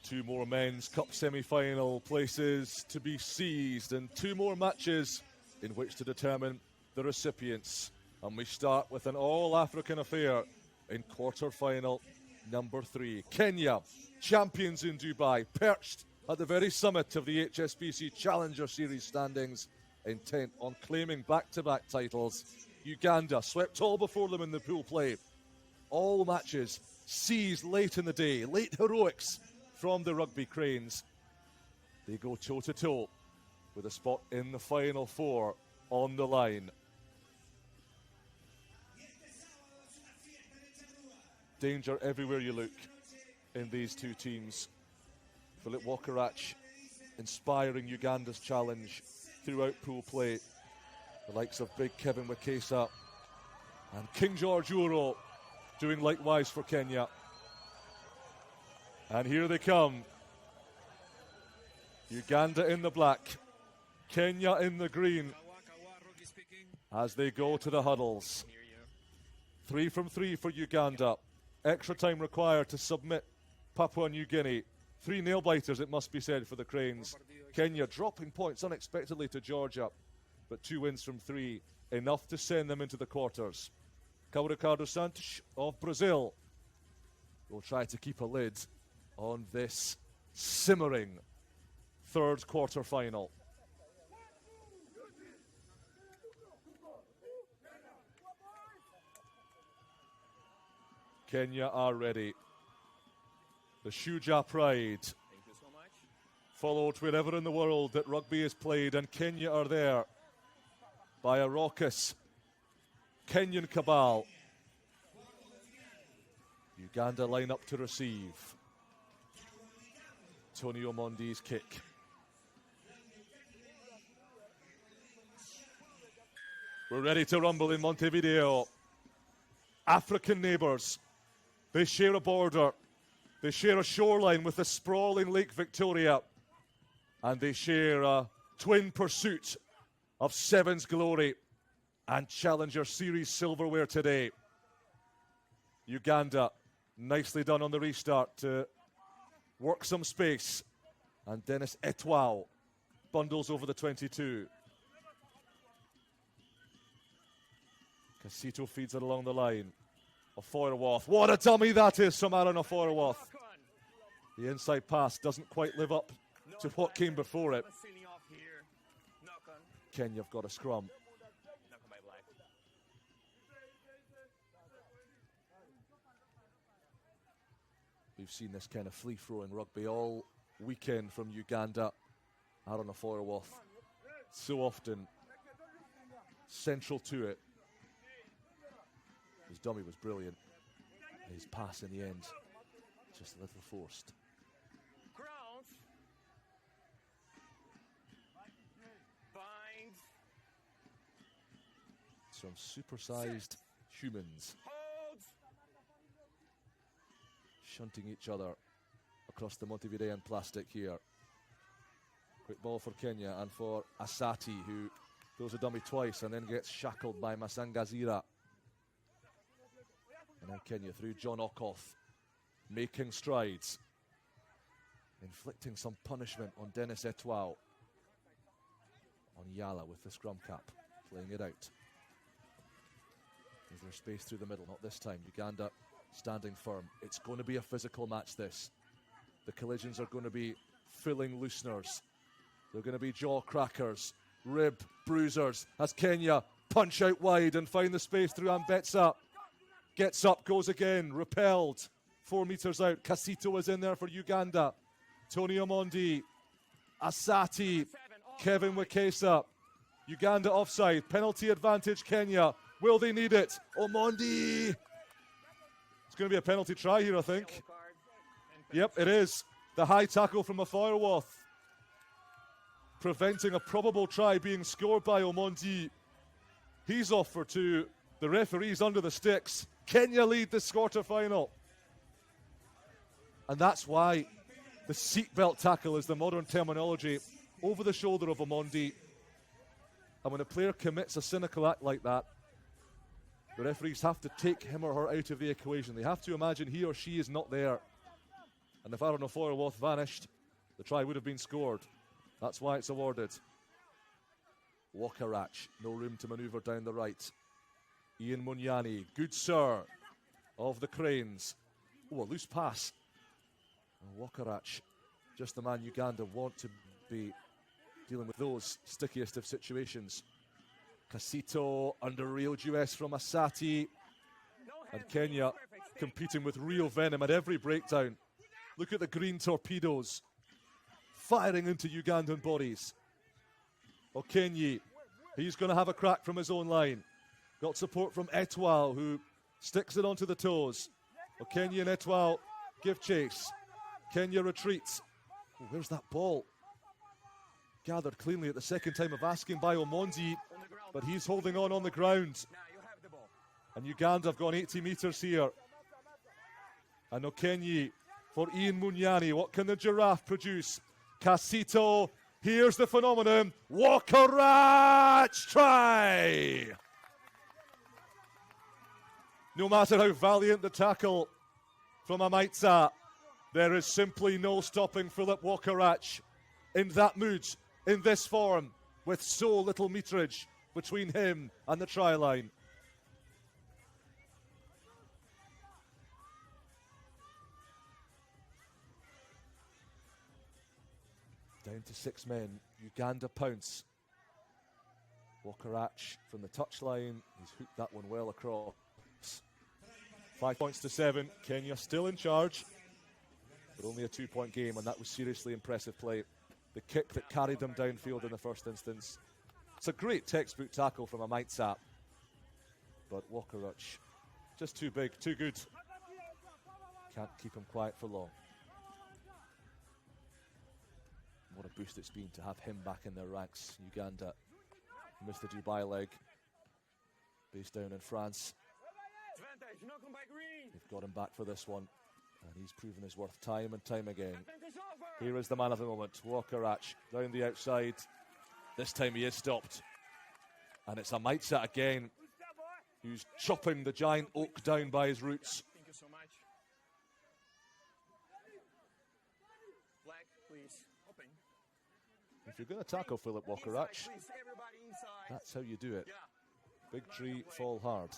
Two more men's cup semi-final places to be seized and two more matches in which to determine the recipients. And we start with an all-African affair in quarter-final number 3. Kenya, champions in Dubai, perched at the very summit of the HSBC Challenger Series standings, intent on claiming back-to-back titles. Uganda swept all before them in the pool play. All matches seized late in the day, late heroics from the Rugby Cranes. They go toe-to-toe with a spot in the Final Four on the line. Danger everywhere you look in these two teams. Philip Walkerach inspiring Uganda's challenge throughout pool play. The likes of big Kevin Wekesa and King George Uro doing likewise for Kenya. And here they come. Uganda in the black, Kenya in the green, as they go to the huddles. 3 from 3 for Uganda. Extra time required to submit Papua New Guinea. 3 nail-biters, it must be said, for the Cranes. Kenya dropping points unexpectedly to Georgia, but 2 wins from 3, enough to send them into the quarters. Cabo Ricardo Santos of Brazil will try to keep a lid on this simmering third quarter final. Kenya are ready. The Shujaa pride, followed wherever in the world that rugby is played, and Kenya are there by a raucous Kenyan cabal. Uganda line up to receive. Tony Omondi's kick. We're ready to rumble in Montevideo. African neighbours. They share a border. They share a shoreline with the sprawling Lake Victoria. And they share a twin pursuit of Sevens glory and Challenger Series silverware today. Uganda, nicely done on the restart to work some space. And Dennis Etwao bundles over the 22. Casito feeds it along the line. Ofoirawath. What a dummy that is from Aaron Ofoirawath. The inside pass doesn't quite live up to what came before it. Kenya have got a scrum. We've seen this kind of free-throwing rugby all weekend from Uganda. Aaron Ofoirawath, so often central to it. His dummy was brilliant. His pass in the end, just a little forced. Some supersized humans shunting each other across the Montevidean plastic here. Quick ball for Kenya and for Asati, who throws a dummy twice and then gets shackled by Masangazira. And now Kenya through John Okoth, making strides, inflicting some punishment on Dennis Etwao. On Yala with the scrum cap, playing it out. Is there space through the middle? Not this time. Uganda standing firm. It's going to be a physical match, this. The collisions are going to be filling looseners. They're going to be jaw crackers, rib bruisers, as Kenya punch out wide and find the space through Ambetsa. Gets up, goes again, repelled. 4 meters out. Casito is in there for Uganda. Tony Omondi, Asati, Kevin Wekesa. Uganda offside. Penalty advantage, Kenya. Will they need it? Omondi. It's going to be a penalty try here, I think. Yep, it is. The high tackle from Ofoirawath, preventing a probable try being scored by Omondi. He's off for 2. The referee's under the sticks. Kenya lead this quarter-final. And that's why the seatbelt tackle is the modern terminology. Over the shoulder of Omondi. And when a player commits a cynical act like that, the referees have to take him or her out of the equation. They have to imagine he or she is not there. And if Aaron Ofoyorwath vanished, the try would have been scored. That's why it's awarded. Walker-Ratch, no room to manoeuvre down the right. Ian Munyani, good sir of the Cranes. Oh, a loose pass. Walker-Ratch, just the man Uganda want to be dealing with those stickiest of situations. Casito under real duress from Asati. And Kenya competing with real venom at every breakdown. Look at the green torpedoes firing into Ugandan bodies. Okenyi, he's going to have a crack from his own line. Got support from Etoile, who sticks it onto the toes. Okenyi and Etoile give chase. Kenya retreats. Oh, where's that ball? Gathered cleanly at the second time of asking by Omondi, but he's holding on the ground. And Uganda have gone 80 metres here. And Okenyi for Ian Munyani. What can the giraffe produce? Casito, here's the phenomenon. Walker-Ratch try! No matter how valiant the tackle from Amaitsa, there is simply no stopping Philip Walker-Ratch in that mood, in this form, with so little meterage between him and the try line. Down to 6 men. Uganda pounce. Walker-Ratch from the touchline. He's hooked that one well across. 5 points to 7. Kenya still in charge, but only a 2-point game, and that was seriously impressive play. The kick that carried them downfield in the first instance. It's a great textbook tackle from Amaitsa, but Walker-Ratch just too big, too good. Can't keep him quiet for long. What a boost it's been to have him back in their ranks. Uganda missed the Dubai leg. Based down in France. They've got him back for this one. And he's proven his worth time and time again. Here is the man of the moment, Walker-Ratch, down the outside. This time he is stopped. And it's Amaitsa again, who's chopping the giant oak down by his roots. Thank you so much. Black, please. Open. If you're going to tackle Philip Walker-Ratch, that's how you do it. Big tree, fall hard.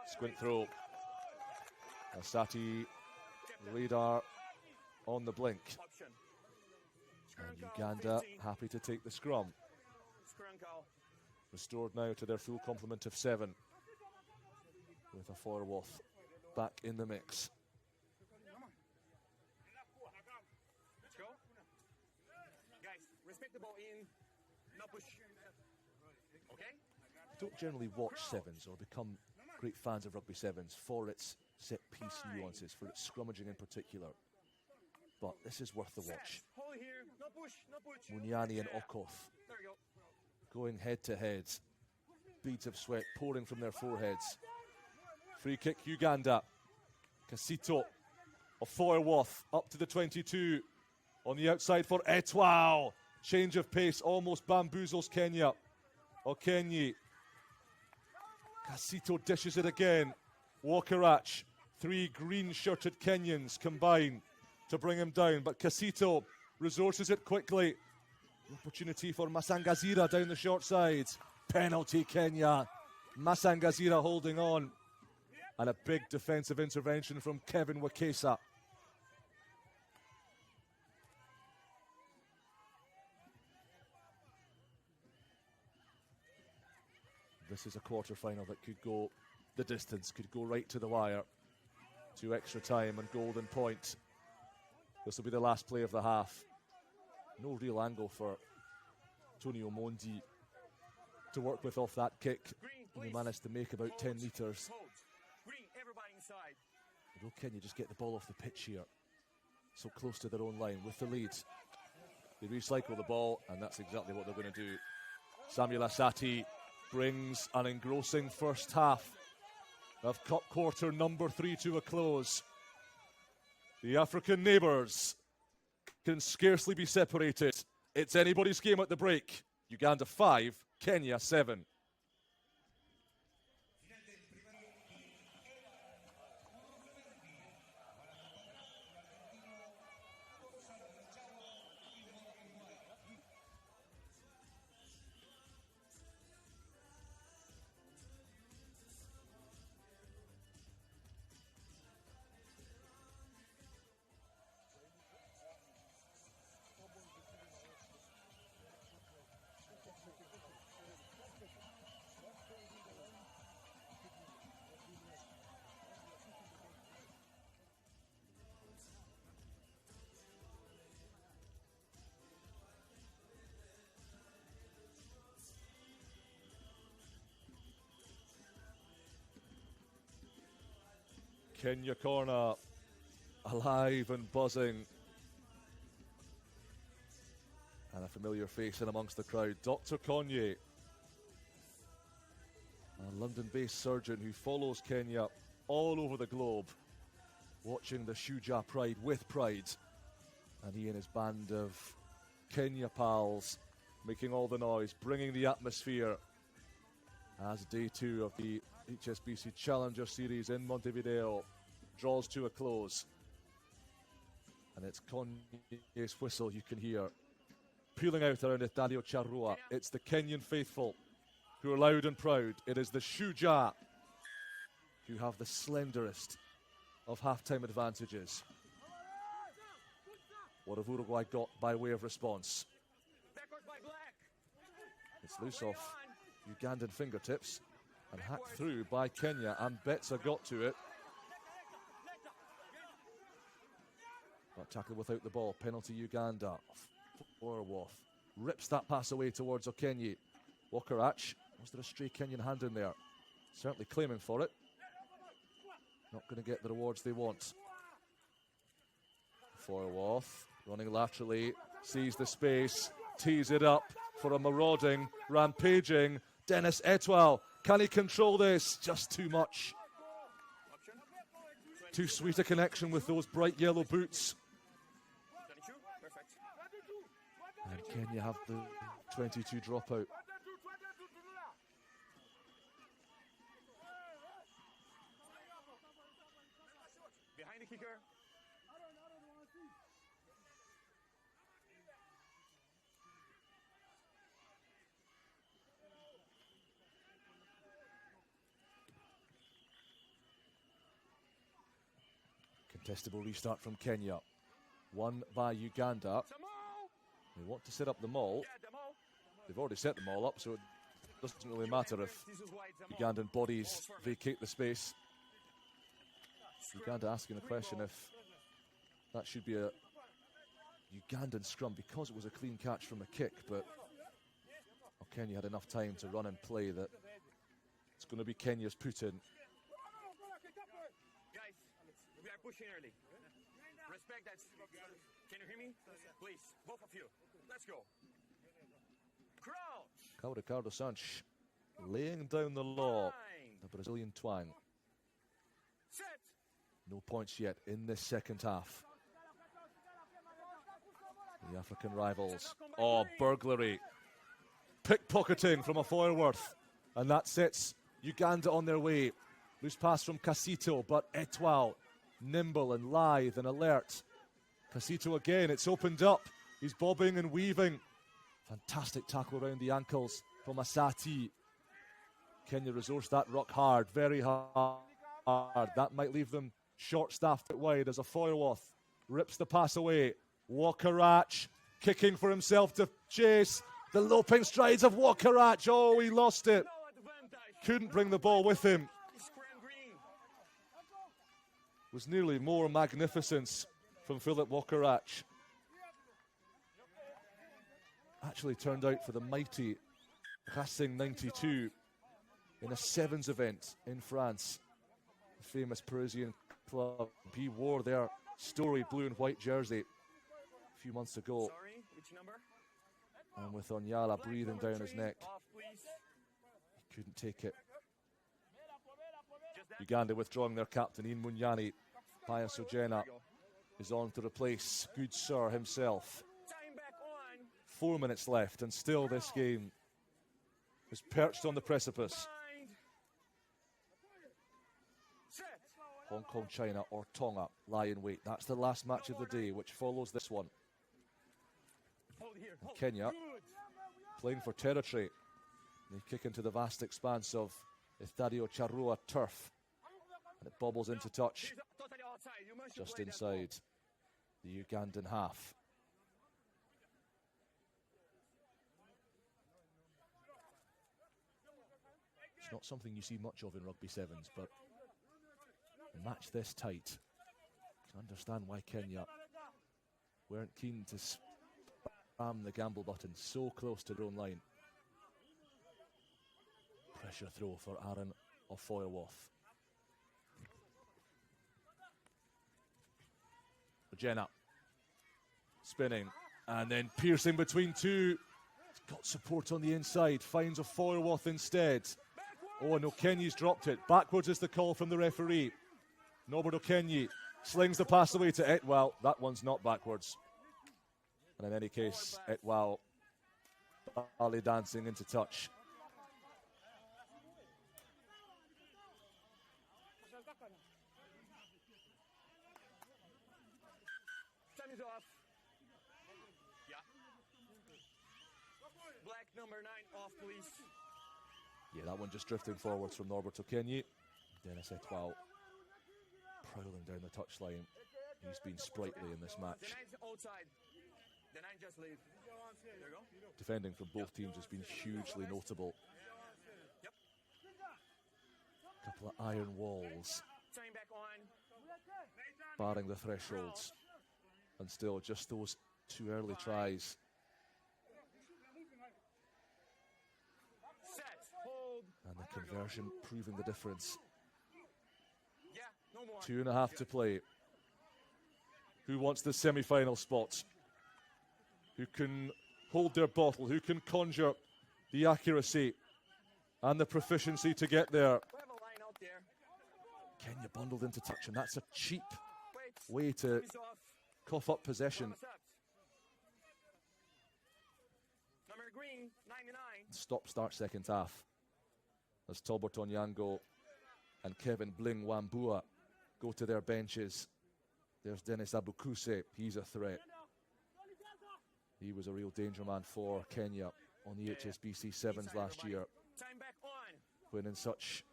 Squint throw. Asati, radar on the blink. And Uganda happy to take the scrum. Restored now to their full complement of 7. With Ofoyorwath back in the mix. Let's go. Guys, respect the ball in. No push. Okay? Don't generally watch sevens or become great fans of rugby sevens for its set piece nuances, for its scrummaging in particular. But this is worth the watch. Hold here. No push. No push. Munyani and Okoth There we go. going head to head. Beads of sweat pouring from their foreheads. Free kick Uganda. Casito. Ofoyorwath up to the 22. On the outside for Etoile. Change of pace almost bamboozles Kenya. Okenyi. Casito dishes it again. Walker-Ratch. 3 green-shirted Kenyans combine to bring him down, but Casito resources it quickly. Opportunity for Masangazira down the short side. Penalty Kenya. Masangazira holding on. And a big defensive intervention from Kevin Wakesa. This is a quarter-final that could go the distance, could go right to the wire. 2 extra time and golden point. This will be the last play of the half. No real angle for Tony Omondi to work with off that kick. He managed to make about 10 metres. Green, everybody inside. Will Kenya just get the ball off the pitch here? So close to their own line with the lead. They recycle the ball, and that's exactly what they're going to do. Samuel Asati brings an engrossing first half of Cup quarter number 3 to a close. The African neighbours can scarcely be separated. It's anybody's game at the break. Uganda 5, Kenya 7. Kenya corner, alive and buzzing. And a familiar face in amongst the crowd, Dr. Konye, a London-based surgeon who follows Kenya all over the globe, watching the Shujaa Pride with pride. And he and his band of Kenya pals making all the noise, bringing the atmosphere as day 2 of the HSBC Challenger Series in Montevideo draws to a close. And it's Konye's whistle you can hear pealing out around Estadio Charrua. It's the Kenyan faithful who are loud and proud. It is the Shujaa who have the slenderest of half-time advantages. What have Uruguay got by way of response? It's loose off Ugandan fingertips and hacked through by Kenya, and Betsa got to it. But tackle without the ball, penalty Uganda. Orworth rips that pass away towards Okenye. Wokarach, was there a stray Kenyan hand in there? Certainly claiming for it. Not going to get the rewards they want. Orworth running laterally, sees the space, tees it up for a marauding, rampaging Dennis Etoile. Can he control this? Just too much. Too sweet a connection with those bright yellow boots. And Kenya have the 22 dropout. Behind the kicker. Contestable restart from Kenya. Won by Uganda. They want to set up the maul. They've already set the maul up, so it doesn't really matter if Ugandan bodies vacate the space. Uganda asking the question if that should be a Ugandan scrum because it was a clean catch from a kick, but Kenya had enough time to run and play that it's going to be Kenya's put in. Guys, we are pushing early. Respect that. Can you hear me? Please, both of you. Let's go. Crouch. Kao Ricardo Sanch laying down the law, the Brazilian twang. Set. No points yet in this second half. The African rivals. Oh, burglary. Pickpocketing from a Foyerworth. And that sets Uganda on their way. Loose pass from Casito, but Etoile nimble and lithe and alert. Casito again, it's opened up. He's bobbing and weaving. Fantastic tackle around the ankles from Asati. Kenya resourced that rock hard, very hard. That might leave them short-staffed at wide as a Foyerworth rips the pass away. Wokarach kicking for himself to chase. The loping strides of Wokarach. Oh, he lost it. Couldn't bring the ball with him. Was nearly more magnificence from Philip Wokarach. Actually turned out for the mighty Racing 92 in a sevens event in France. The famous Parisian club. He wore their storied blue and white jersey a few months ago. Sorry, which number? And with Onyala breathing down his neck, he couldn't take it. Uganda withdrawing their captain, Ian Munyani. Pius Ojena is on to replace Good Sir himself. 4 minutes left, and still this game is perched on the precipice. Hong Kong, China, or Tonga lie in wait. That's the last match of the day, which follows this one. And Kenya playing for territory. They kick into the vast expanse of Estadio Charrua turf. And it bobbles into touch just inside the Ugandan half. It's not something you see much of in rugby sevens, but a match this tight, you can understand why Kenya weren't keen to spam the gamble button so close to their own line. Pressure throw for Aaron Ofoyerworth. Jenna. Spinning. And then piercing between two. He's got support on the inside. Finds a Foyerworth instead. Oh, and Okenyi's dropped it. Backwards is the call from the referee. Norbert Okenyi slings the pass away to Etwell. That one's not backwards. And in any case, Etwell ballet dancing into touch. Time is off. Yeah. Black number 9 off, please. Yeah, that one just drifting forwards from Norbert Okenyi. Dennis Etwell prowling down the touchline. He's been sprightly in this match. The 9's outside. The 9 just leave. There you go. Defending from both teams has been hugely notable. Yep. Couple of iron walls Time back on. barring the thresholds. And still just those two early tries. Set. Hold. And the conversion proving the difference. Yeah, no more. 2.5 to play. Who wants the semi-final spots? Who can hold their bottle? Who can conjure the accuracy and the proficiency to get there? We have a line out there. Kenya bundled into touch, and that's a cheap Wait. way to Time is off. cough up possession. What's up? Number green, 99. Stop-start second half as Tolbert Onyango and Kevin Bling Wambua go to their benches. There's Dennis Abukuse. He's a threat. He was a real danger man for Kenya on the HSBC Sevens last year, Time back on. when in such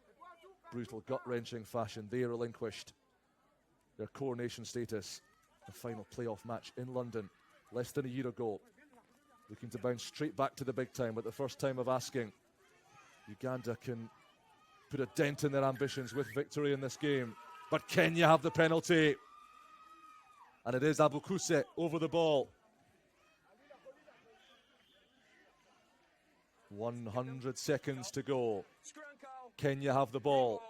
brutal, gut-wrenching fashion they relinquished their coronation status. The final playoff match in London less than a year ago. Looking to bounce straight back to the big time, but the first time of asking. Uganda can put a dent in their ambitions with victory in this game. But Kenya have the penalty. And it is Abukuse over the ball. 100 seconds to go. Scrunko. Kenya have the ball.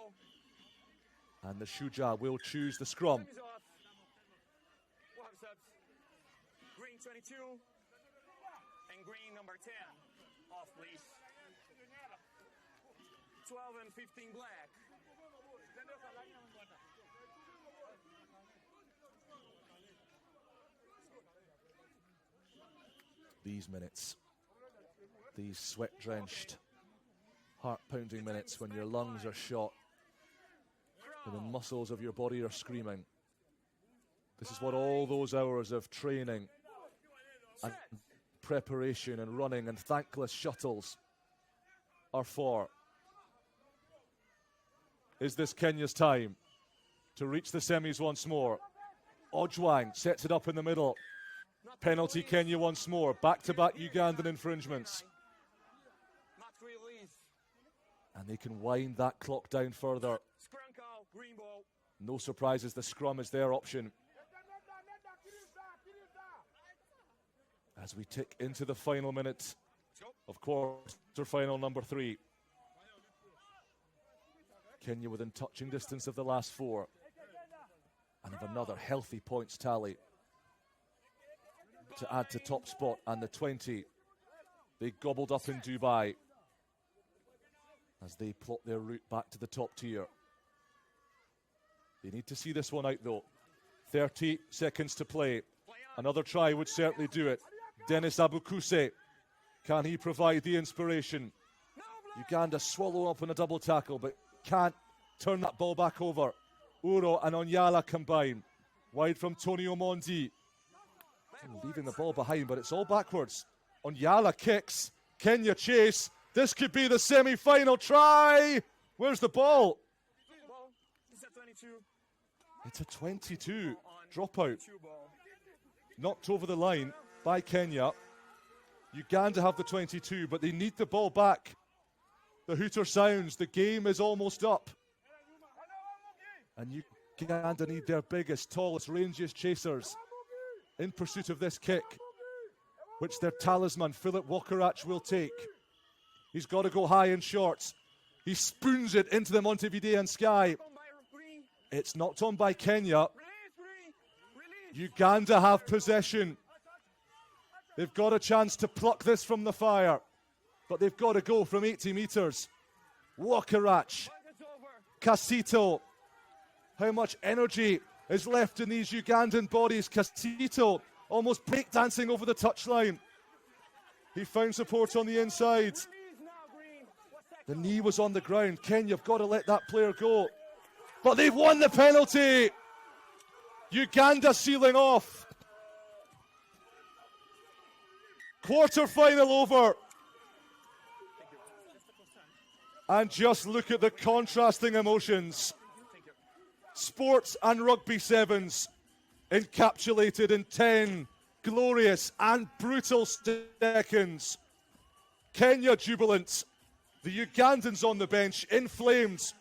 And the Shujaa will choose the scrum. Time is off. We'll have subs. Green 22 and green number 10 off, please. 12 and 15 black. These minutes, these sweat-drenched, heart-pounding minutes when your lungs are shot and the muscles of your body are screaming. This is what all those hours of training and preparation and running and thankless shuttles are for. Is this Kenya's time to reach the semis once more? Ojwang sets it up in the middle. Penalty Kenya once more. Back-to-back Ugandan infringements. Not release. And they can wind that clock down further. Scrunko, green ball. No surprises, the scrum is their option. As we tick into the final minute of quarter-final number 3. Kenya within touching distance of the last 4. And of another healthy points tally to add to top spot, and the 20 they gobbled up in Dubai as they plot their route back to the top tier. They need to see this one out though. 30 seconds to play. Another try would certainly do it. Dennis Abukuse, can he provide the inspiration? Uganda swallow up in a double tackle, but can't turn that ball back over. Uro and Onyala combine. Wide from Tony Omondi. Leaving the ball behind, but it's all backwards. Onyala kicks. Kenya chase. This could be the semi-final try. Where's the ball? Ball. It's a 22. It's a 22 dropout. 22 ball. Knocked over the line by Kenya. Uganda have the 22, but they need the ball back. The hooter sounds. The game is almost up. And Uganda need their biggest, tallest, rangiest chasers in pursuit of this kick, which their talisman, Philip Walkerach, will take. He's got to go high and short. He spoons it into the Montevidean sky. It's knocked on by Kenya. Uganda have possession. They've got a chance to pluck this from the fire, but they've got to go from 80 metres. Wakarach, Casito. How much energy is left in these Ugandan bodies? Casito almost breakdancing over the touchline. He found support on the inside. The knee was on the ground. Kenya have got to let that player go. But they've won the penalty. Uganda sealing off. Quarter-final over. And just look at the contrasting emotions. Sports and rugby sevens encapsulated in 10 glorious and brutal seconds. Kenya jubilant. The Ugandans on the bench, inflamed